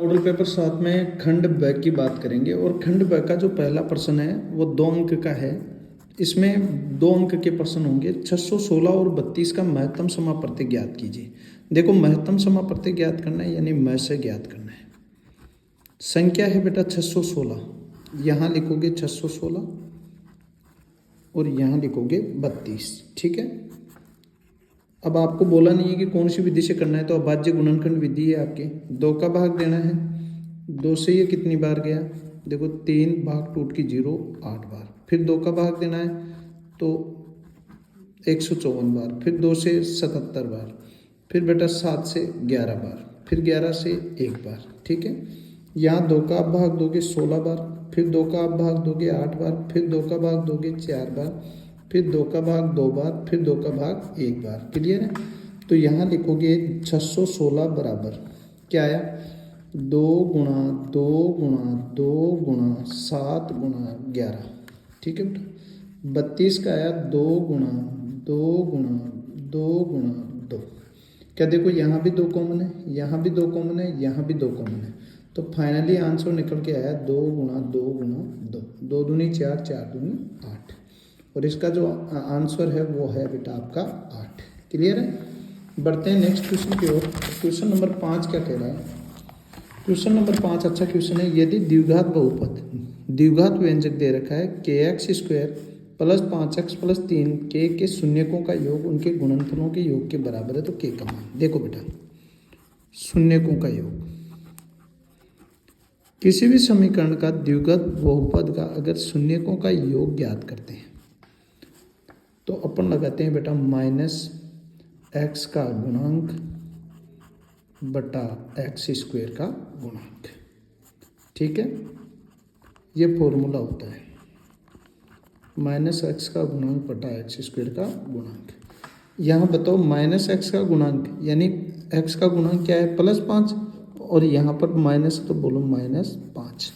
Model paper 7 में खंड ब की बात करेंगे और खंड ब का जो पहला प्रश्न है वो 2 अंक का है। इसमें 2 अंक के प्रश्न होंगे। 616 और 32 का महत्तम समापत्ति ज्ञात कीजिए। देखो महत्तम समापत्ति ज्ञात करना है यानी म से ज्ञात करना है। संख्या है बेटा 616, यहाँ लिखोगे 616 और यहाँ लिखोगे 32। ठीक है। अब आपको बोला नहीं है कि कौन सी विधि से करना है, तो अभाज्य गुणनखंड विधि है आपकी। 2 का भाग देना है, 2 से ये कितनी बार गया, देखो 3 भाग टूट की 0 8 बार। फिर 2 का भाग देना है तो 154 बार, फिर 2 से 77 बार, फिर बेटा 7 से 11 बार, फिर 11 से 1 बार। ठीक है। यहाँ 2 का आप भाग दोगे 16 बार, फिर 2 का आप भाग दोगे 8 बार, फिर 2 का भाग दोगे 4 बार, फिर 2 का भाग 2 बार, फिर 2 का भाग 1 बार। क्लियर है। तो यहाँ लिखोगे 616 बराबर क्या आया, 2 गुणा 2 गुणा 2 गुणा 7 गुणा 11। ठीक है बेटा। 32 का आया 2 गुणा 2 गुणा 2 गुणा 2। क्या देखो यहाँ भी 2 कॉमन है, यहाँ भी 2 कॉमन है, यहाँ भी 2 कॉमन है। तो फाइनली आंसर निकल के आया 2 गुणा 2 गुणा 2, 2 दूनी 4, 4 दूनी 8। और इसका जो आंसर है वो है बेटा आपका 8। क्लियर है। बढ़ते हैं नेक्स्ट क्वेश्चन की ओर। क्वेश्चन नंबर 5 क्या कह रहा है। क्वेश्चन नंबर 5 अच्छा क्वेश्चन है। यदि द्विघात बहुपद द्विघात व्यंजक दे रखा है kx² प्लस 5x प्लस 3 के शून्यकों का योग उनके गुणनफलों के योग के बराबर है तो k का मान। देखो बेटा शून्यकों का योग, किसी भी समीकरण का द्विघात बहुपद का अगर शून्यकों का योग ज्ञात करते हैं तो अपन लगाते हैं बेटा -x का गुणांक बटा x² का गुणांक। ठीक है। ये फॉर्मूला होता है -x का गुणांक बटा x² का गुणांक। यहाँ बताओ -x का गुणांक यानी x का गुणांक क्या है +5 और यहाँ पर माइनस तो बोलो -5।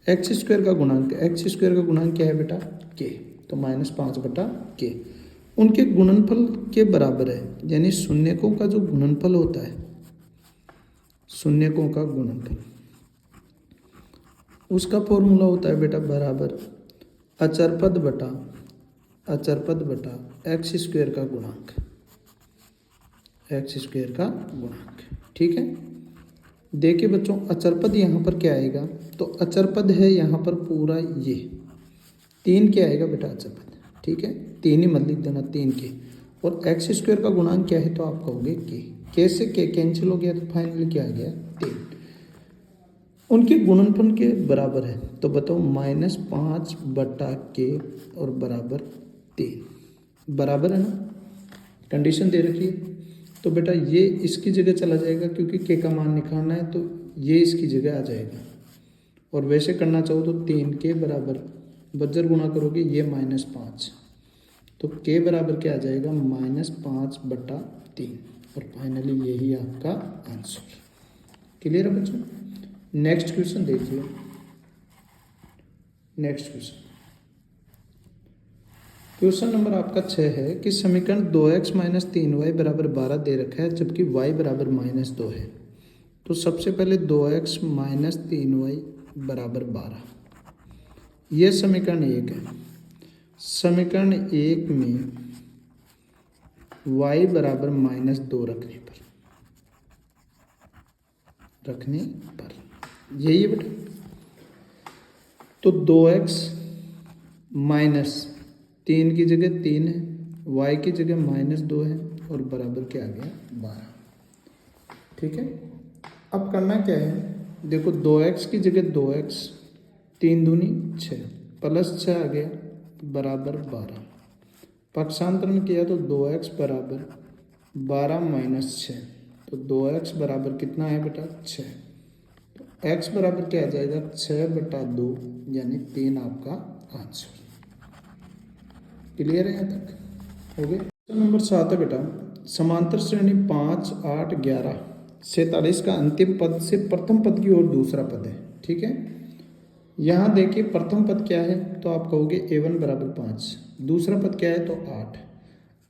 x² का गुणांक, x² का गुणांक क्या है बेटा k, तो -5 बटा k उनके गुणनफल के बराबर है। यानी शून्यकों का जो गुणनफल होता है, शून्यकों का गुणनफल, उसका फॉर्मूला होता है बेटा बराबर अचरपद बटा x² का गुणांक, x² का गुणांक। ठीक है। देखिए बच्चों अचरपद यहाँ पर क्या आएगा, तो अचरपद है यहाँ पर पूरा ये 3 क्या आएगा बेटा अचरपद। ठीक है। 3 ही मत लिख देना 3 के। और x² का गुणांक क्या है तो आप कहोगे k से k कैंसिल हो गया तो फाइनली क्या आ गया 3। उनके गुणनफल के बराबर है तो बताओ -5 बटा k और बराबर 3। बराबर है ना, कंडीशन दे रखी है। तो बेटा ये इसकी जगह चला जाएगा क्योंकि k का मान निकालना है तो ये इसकी जगह आ जाएगा। और वैसे करना चाहो तो 3 के बराबर बज्जर गुणा करोगे ये -5 तो k बराबर क्या आ जाएगा -5 बटा 3 और फाइनली यही आपका आंसर। क्लियर है बच्चों। नेक्स्ट क्वेश्चन देखिए। नेक्स्ट क्वेश्चन नंबर आपका 6 है कि समीकरण 2x - 3y बराबर 12 दे रखा है जबकि y बराबर -2 है। तो सबसे पहले 2x - 3y बराबर 12, यह समीकरण 1 है। समीकरण 1 में y बराबर -2 रखने पर यही है बेटा। तो 2x -3 की जगह 3 है, y की जगह -2 है और बराबर क्या आ गया 12। ठीक है। अब करना क्या है, देखो 2x की जगह 2x, 3 दूनी 6 प्लस 6 आ गया बराबर 12। पक्षांतरण किया तो 2x बराबर 12 - 6 तो 2x बराबर कितना है बेटा 6। तो x बराबर क्या आ जाएगा 6 बटा 2 यानी 3 आपका आंसर। क्लियर है यहाँ तक हो गया। क्वेश्चन नंबर 7 है बेटा। समांतर श्रेणी 5 8 11 47 का अंतिम पद से प्रथम पद की ओर दूसरा पद है। ठीक है। यहाँ देखिए प्रथम पद क्या है तो आप कहोगे a1 बराबर 5, दूसरा पद क्या है तो 8।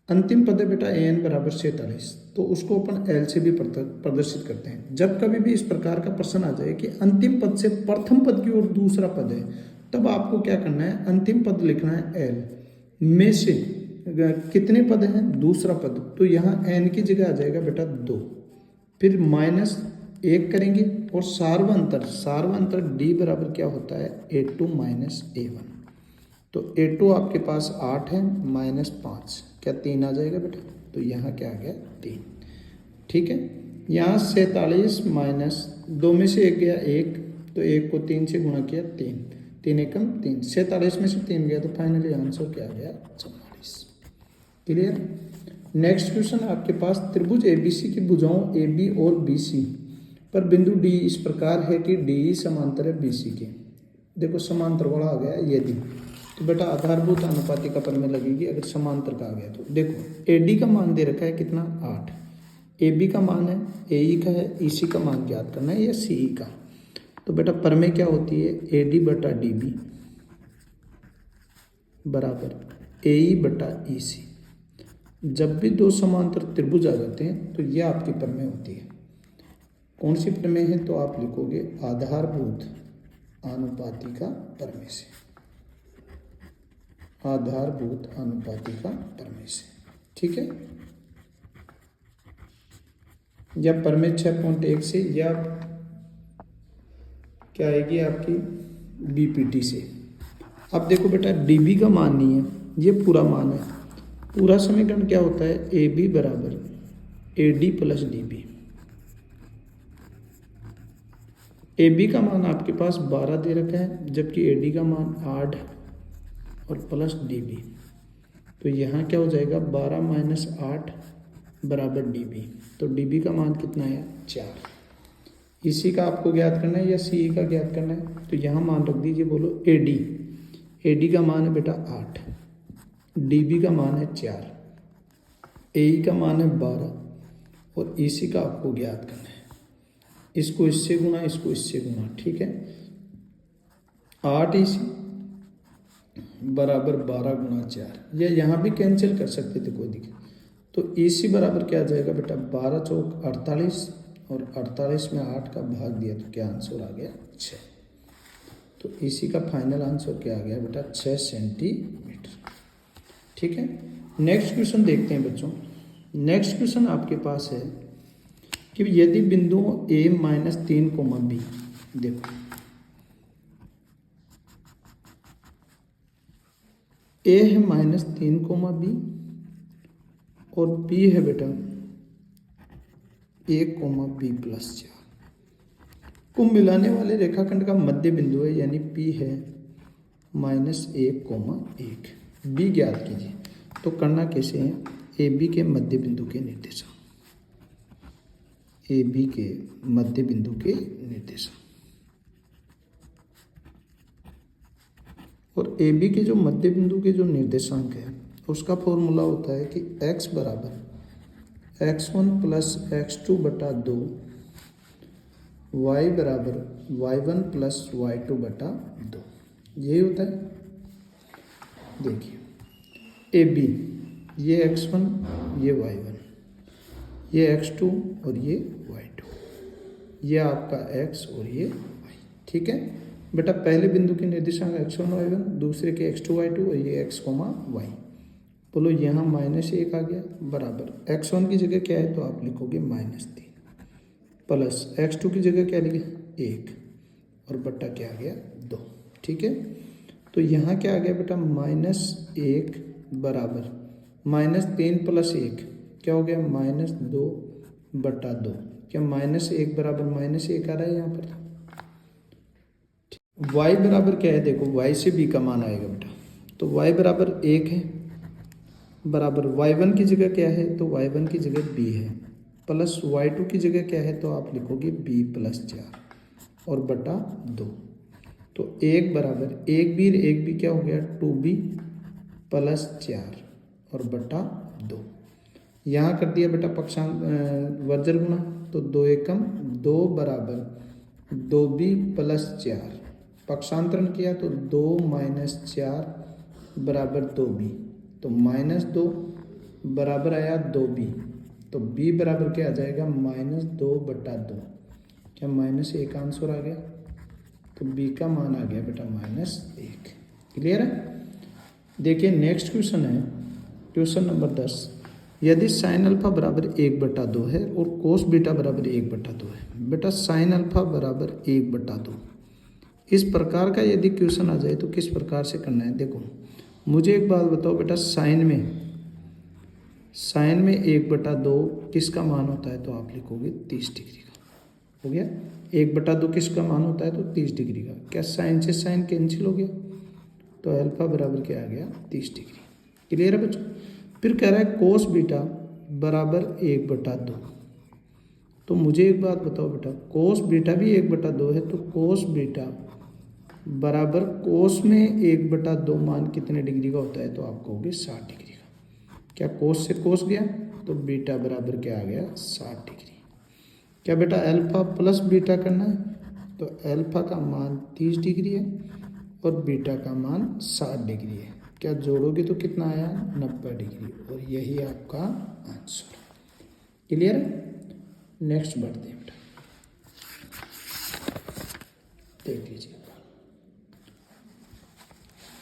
अंतिम पद है बेटा an बराबर 47, तो उसको अपन l से भी प्रदर्शित करते हैं। जब कभी भी इस प्रकार का प्रश्न आ जाए कि अंतिम पद से प्रथम पद की ओर दूसरा पद है, तब आपको क्या करना है, अंतिम पद लिखना है l में से कितने पद हैं, दूसरा पद, तो यहाँ n की जगह आ जाएगा बेटा 2, फिर -1 करेंगे और सार्वअंतर d बराबर क्या होता है, a2 माइनस a1, तो a2 आपके पास 8 है, -5 क्या 3 आ जाएगा बेटा, तो यहाँ क्या आ गया 3। ठीक है, यहाँ 47 माइनस 2 में से 1 गया 1, तो 1 को 3 से गुणा किया 3, 3 एकम 3, 47 में से 3 गया, तो फाइनली आंसर क्या आ गया 44। क्लियर। नेक्स्ट क्वेश्चन आपके पास, त्रिभुज ABC की भुजाओं AB और BC पर बिंदु D इस प्रकार है कि DE समांतर है BC के। देखो समांतर वाला आ गया यदि, तो बेटा आधारभूत अनुपातिका पर में लगेगी अगर समांतर का आ गया तो। देखो AD का मान दे रखा है कितना 8, AB का मान है, AE का है, EC का मान ज्ञात करना है या CE का, तो बेटा परमेय क्या होती है, AD बटा DB बराबर AE बटा EC। जब भी दो समांतर त्रिभुज आ जाते हैं तो यह आपकी प्रमेय होती है। कौन सी प्रमेय है, तो आप लिखोगे आधारभूत अनुपातिका प्रमेय से, आधारभूत अनुपातिका प्रमेय से। ठीक है, या प्रमेय 6.1 से, या क्या आएगी आपकी BPT से। अब देखो बेटा DB का मान नहीं है, ये पूरा मान है। पूरा समीकरण क्या होता है, AB बराबर AD प्लस DB। AB का मान आपके पास 12 दे रखा है, जबकि AD का मान 8 और प्लस DB, तो यहाँ क्या हो जाएगा 12 माइनस 8 बराबर DB, तो DB का मान कितना है 4। इसी का आपको ज्ञात करना है या CE का ज्ञात करना है, तो यहाँ मान रख दीजिए, बोलो AD का मान है बेटा 8, DB का मान है 4, AE का मान है 12 और EC का आपको ज्ञात करना है। इसको इससे गुना, इसको इससे गुना। ठीक है, 8 EC बराबर 12 गुना 4, या यहाँ भी कैंसिल कर सकते थे कोई दिक्कत, तो EC बराबर क्या आ जाएगा बेटा 12 चौक 48 और 48 में 8 का भाग दिया तो क्या आंसर आ गया 6। तो EC का फाइनल आंसर क्या आ गया बेटा 6 सेंटीमीटर। ठीक है, नेक्स्ट क्वेश्चन देखते हैं बच्चों। नेक्स्ट क्वेश्चन आपके पास है कि यदि बिंदुओं A-3, देखो A है -3, और B है बेटा A, B+4 को मिलाने वाले रेखाखंड का मध्य बिंदु है, यानी P है -1, B ज्ञात कीजिए। तो करना कैसे है, AB के मध्य बिंदु के निर्देशांक, AB के मध्य बिंदु के निर्देशांक, और AB के जो मध्य बिंदु के जो निर्देशांक है उसका फॉर्मूला होता है कि x बराबर x1 प्लस x2 बटा 2, y बराबर y1 प्लस y2 बटा 2, यही होता है। देखिए AB, ये x1, ये y1, ये x2 और ये y2, ये आपका x और ये y। ठीक है बेटा, पहले बिंदु के निर्देशांक x1 y1, दूसरे के x2 y2 और ये x, y। बोलो यहाँ -1 आ गया बराबर x1 की जगह क्या है, तो आप लिखोगे -3 प्लस x2 की जगह क्या लिखे 1 और बट्टा क्या आ गया 2। ठीक है, तो यहाँ क्या आ गया बेटा -1 बराबर -3 प्लस 1 क्या हो गया -2 बटा 2, क्या -1 बराबर -1 आ रहा है यहाँ पर। y बराबर क्या है, देखो y से b का मान आएगा बेटा, तो y बराबर 1 है बराबर y1 की जगह क्या है, तो y1 की जगह b है, प्लस y2 की जगह क्या है, तो आप लिखोगे b+4 और बटा 2। तो 1 बराबर 1b क्या हो गया 2b प्लस 4 और बटा 2। यहाँ कर दिया बेटा पक्षांक वर्जर गुणा, तो 2 एकम 2 बराबर 2b प्लस 4, पक्षांतरण किया तो 2 - 4 बराबर 2b, तो -2 बराबर आया 2b, तो b बराबर क्या आ जाएगा -2/2। क्या -1 आंसर आ गया, तो b का मान आ गया बेटा -1। क्लियर है। देखिए नेक्स्ट क्वेश्चन है क्वेश्चन नंबर 10। यदि साइन अल्फा बराबर 1/2 है और कोस बीटा बराबर 1/2 है। बेटा साइन अल्फा बराबर 1/2 इस प्रकार का यदि क्वेश्चन आ जाए तो किस प्रकार से करना है। देखो मुझे एक बात बताओ बेटा, साइन में 1/2 किसका मान होता है, तो आप लिखोगे 30 डिग्री का। हो गया, 1/2 किसका मान होता है, तो 30 डिग्री का। क्या साइन से साइन कैंसिल हो गया, तो अल्फा बराबर क्या आ गया 30 डिग्री। क्लियर है बच्चों। फिर कह रहा है कोस बीटा बराबर 1/2। तो मुझे एक बात बताओ बेटा, कोस बीटा भी 1/2 है, तो कोस बीटा बराबर कोस में 1/2 मान कितने डिग्री का होता है, तो आप कहोगे 60 डिग्री का। क्या कोस से कोस गया, तो बीटा बराबर क्या आ गया 60 डिग्री। क्या बेटा अल्फा प्लस बीटा करना है, तो अल्फा का मान 30 डिग्री है और बीटा का मान 60 डिग्री है। क्या जोड़ोगे तो कितना आया 90 डिग्री, और यही आपका आंसर। क्लियर है। नेक्स्ट बढ़ते हैं बेटा, देख लीजिए।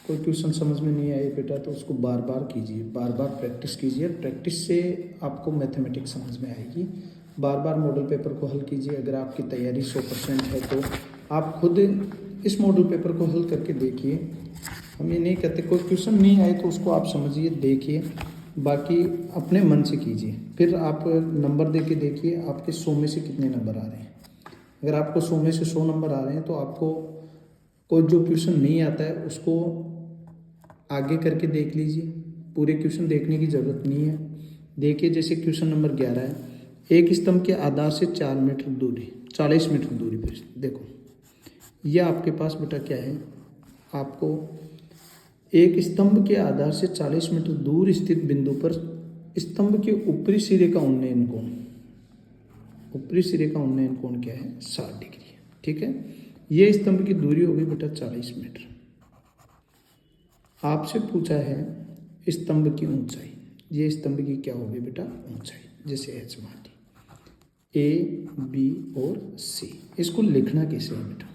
कोई क्वेश्चन समझ में नहीं आए बेटा तो उसको बार बार कीजिए, बार बार प्रैक्टिस कीजिए। प्रैक्टिस से आपको मैथमेटिक्स समझ में आएगी। बार बार मॉडल पेपर को हल कीजिए। अगर आपकी तैयारी 100% है तो आप खुद इस मॉडल पेपर को हल करके देखिए। हम ये नहीं कहते कोई क्वेश्चन नहीं आए तो उसको आप समझिए, देखिए, बाकी अपने मन से कीजिए। फिर आप नंबर दे के देखिए आपके 100 में से कितने नंबर आ रहे हैं। अगर आपको 100 में से 100 नंबर आ रहे हैं तो आपको कोई जो क्वेश्चन नहीं आता है उसको आगे करके देख लीजिए। पूरे क्वेश्चन देखने की ज़रूरत नहीं है। देखिए जैसे क्वेश्चन नंबर 11 है, एक स्तंभ के आधार से 40 मीटर दूरी पर। देखो यह आपके पास बेटा क्या है, आपको एक स्तंभ के आधार से 40 मीटर दूर स्थित बिंदु पर स्तंभ के ऊपरी सिरे का उन्नयन कोण क्या है 60 डिग्री है। ठीक है, ये स्तंभ की दूरी होगी बेटा 40 मीटर। आपसे पूछा है स्तंभ की ऊंचाई, ये स्तंभ की क्या होगी बेटा ऊंचाई, जैसे एच मान ली ए बी और सी। इसको लिखना कैसे है बेटा,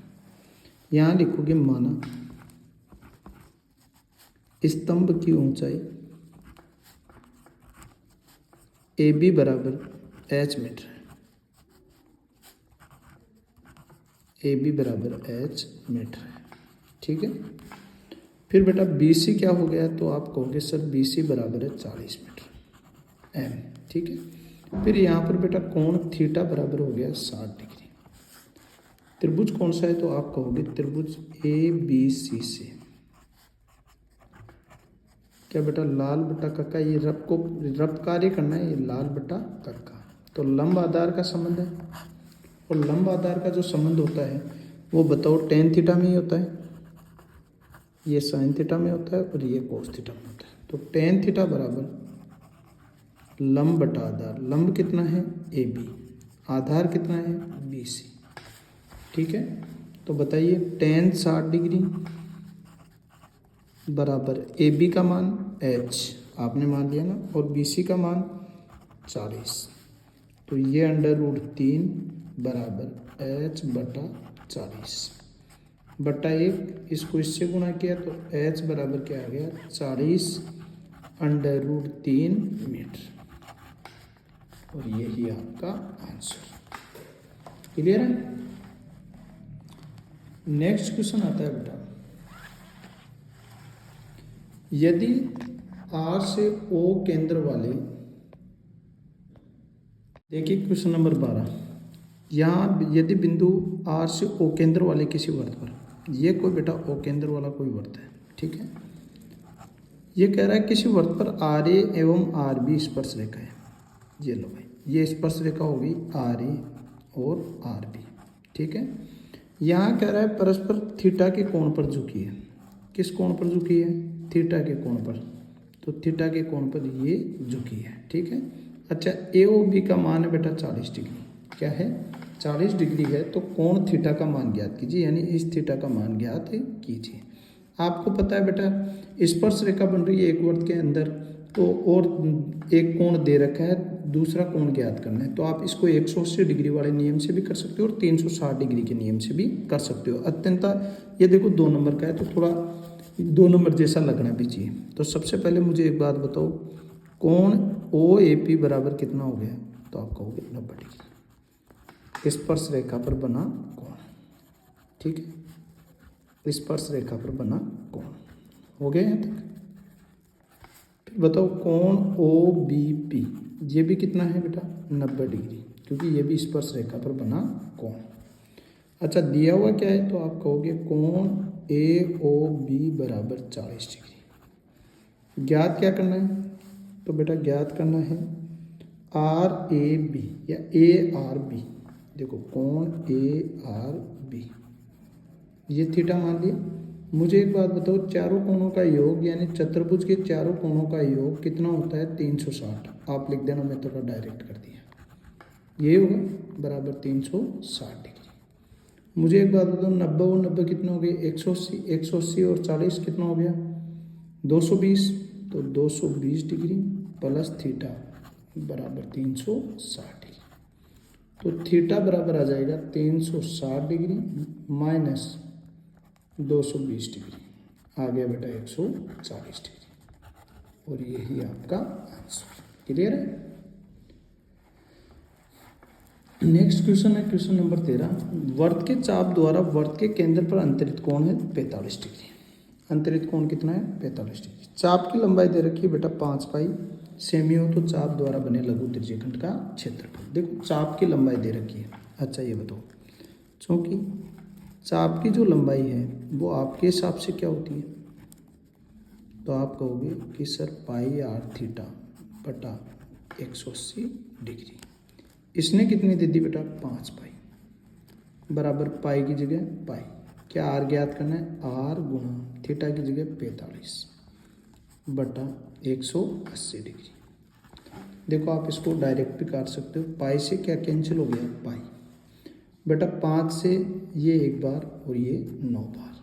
यहाँ लिखोगे माना स्तंभ की ऊंचाई ए बी बराबर एच मीटर है, ए बी बराबर एच मीटर है। ठीक है, फिर बेटा बी सी क्या हो गया, तो आप कहोगे सर बी सी बराबर है 40 मीटर एम। ठीक है, फिर यहाँ पर बेटा कोण थीटा बराबर हो गया 60 डिग्री। त्रिभुज कौन सा है, तो आप कहोगे त्रिभुज ए बी सी से। क्या बेटा लाल बटा कक्का, ये रब कार्य करना है, ये लाल बटा कक्का। तो लंब आधार का संबंध है, और लंब आधार का जो संबंध होता है वो बताओ tan थीटा में ही होता है, ये sin थीटा में होता है और ये cos थीटा में होता है। तो tan थीटा बराबर लंब बटा आधार। लंब कितना है ए बी, आधार कितना है बी सी। ठीक है, तो बताइए tan 60 डिग्री बराबर ए बी का मान h आपने मान लिया ना, और बी सी का मान 40। तो ये √3 बराबर h बटा 40 बटा 1। इसको इससे गुणा किया तो h बराबर क्या आ गया 40 √3 मीटर, और यही आपका आंसर। क्लियर है। नेक्स्ट क्वेश्चन आता है बेटा, यदि R से O केंद्र वाले, देखिए क्वेश्चन नंबर 12, यहाँ यदि बिंदु R से O केंद्र वाले किसी वृत्त पर, ये कोई बेटा O केंद्र वाला कोई वृत्त है। ठीक है, ये कह रहा है किसी वृत्त पर RA एवं RB स्पर्श रेखा है। ये लो भाई, ये स्पर्श रेखा होगी RA और RB। ठीक है, यहाँ कह रहा है परस्पर थीटा के कोण पर झुकी है। किस कोण पर झुकी है, थीटा के कोण पर। तो थीटा के कोण पर ये झुकी है। ठीक है, अच्छा ए ओ बी का मान है बेटा 40 डिग्री। क्या है 40 डिग्री है, तो कोण थीटा का मान ज्ञात कीजिए, यानी इस थीटा का मान ज्ञात कीजिए। आपको पता है बेटा स्पर्श रेखा बन रही है एक वृत्त के अंदर, तो और एक कोण दे रखा है, दूसरा कोण ज्ञात करना है। तो आप इसको 180 डिग्री वाले नियम से भी कर सकते हो और 360 डिग्री के नियम से भी कर सकते हो। अत्यंत ये देखो 2 नंबर का है तो थोड़ा 2 नंबर जैसा लगना भी चाहिए। तो सबसे पहले मुझे एक बात बताओ, कोण ओ ए पी बराबर कितना हो गया? तो आप कहोगे 90 डिग्री। स्पर्श रेखा पर बना कोण, ठीक है, स्पर्श रेखा पर बना कोण हो गया यहाँ तक। फिर बताओ कोण ओ बी पी, ये भी कितना है बेटा? 90 डिग्री, क्योंकि ये भी स्पर्श रेखा पर बना कोण। अच्छा, दिया हुआ क्या है? तो आप कहोगे कोण ए ओ बी बराबर 40 डिग्री। ज्ञात क्या करना है? तो बेटा ज्ञात करना है आर ए बी या ए आर बी। देखो कोण ए आर बी, ये थीटा मान लिया। मुझे एक बात बताओ, चारों कोणों का योग यानी चतुर्भुज के चारों कोणों का योग कितना होता है? 360। आप लिख देना, मैं थोड़ा डायरेक्ट कर दिया। ये होगा बराबर 360 डिग्री। मुझे एक बात बताओ, 90 और 90 कितना हो गए? 180। 180 और 40 कितना हो गया? 220। तो 220 डिग्री प्लस थीटा बराबर 360 डिग्री। तो थीटा बराबर आ जाएगा 360 डिग्री माइनस 220 डिग्री, आ गया बेटा 140 डिग्री। और यही आपका आंसर। क्लियर है? नेक्स्ट क्वेश्चन है क्वेश्चन नंबर 13। वर्त के चाप द्वारा वर्त के केंद्र पर अंतरित कोण है 45 डिग्री। अंतरित कोण कितना है? 45 डिग्री। चाप की लंबाई दे रखी है बेटा 5 पाई सेमी हो तो चाप द्वारा बने लघु त्रिज्यखंड का क्षेत्रफल। देखो चाप की लंबाई दे रखी है। अच्छा ये बताओ, चूंकि चाप की जो लंबाई है वो आपके हिसाब से क्या होती है? तो आप कहोगे कि सर पाई आर थीटा बटा 180 डिग्री। इसने कितनी दे दी बेटा? 5 पाई बराबर पाई की जगह पाई। क्या आर ज्ञात करना है? आर गुणा थीटा की जगह 45 बटा 180 डिग्री। देखो आप इसको डायरेक्ट भी काट सकते हो। पाई से क्या कैंसिल हो गया? पाई बेटा 5 से ये एक बार और ये 9 बार,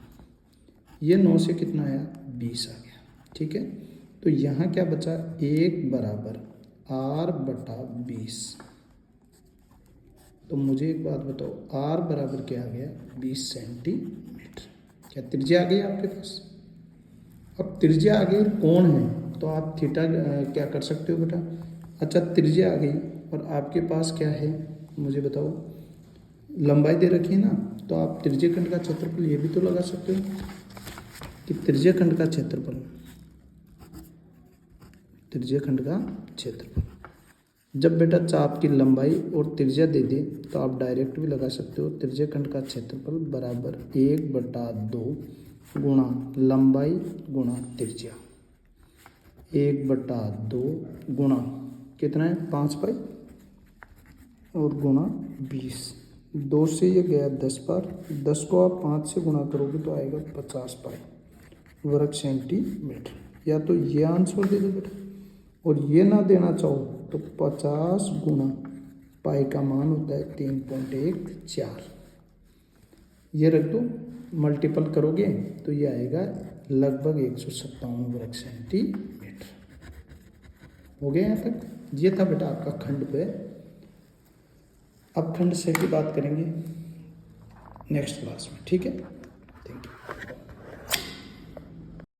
ये 9 से कितना आया? 20 आ गया। ठीक है, तो यहाँ क्या बचा? 1 बराबर आर बटा 20। तो मुझे एक बात बताओ, आर बराबर क्या आ गया? 20 सेंटीमीटर। क्या त्रिज्या आ गई आपके पास? अब त्रिज्या आ गई, कोण है तो आप थीटा क्या कर सकते हो बेटा? अच्छा त्रिज्या आ गई और आपके पास क्या है मुझे बताओ? लंबाई दे रखी है ना, तो आप त्रिज्यखंड का क्षेत्रफल ये भी तो लगा सकते हो कि त्रिज्यखंड का क्षेत्रफल, त्रिज्यखंड का क्षेत्रफल। जब बेटा चाप की लंबाई और त्रिज्या दे दे तो आप डायरेक्ट भी लगा सकते हो। त्रिज्यखंड का क्षेत्रफल बराबर 1/2 गुणा लंबाई गुणा त्रिज्या। 1/2 गुणा कितना है? 5 पाई और गुणा 20। 2 से ये गया 10 बार, 10 को आप 5 से गुणा करोगे तो आएगा 50 पाई वर्ग सेंटीमीटर। या तो ये आंसर दे दो बेटा, और ये ना देना चाहो तो 50 गुणा पाई का मान होता है 3.14। ये रख दो, मल्टीपल करोगे तो ये आएगा लगभग 157 वर्ग सेंटीमीटर। हो गया यहाँ तक? ये था बेटा आपका खंड पे। अब खंड से की बात करेंगे नेक्स्ट क्लास में, ठीक है।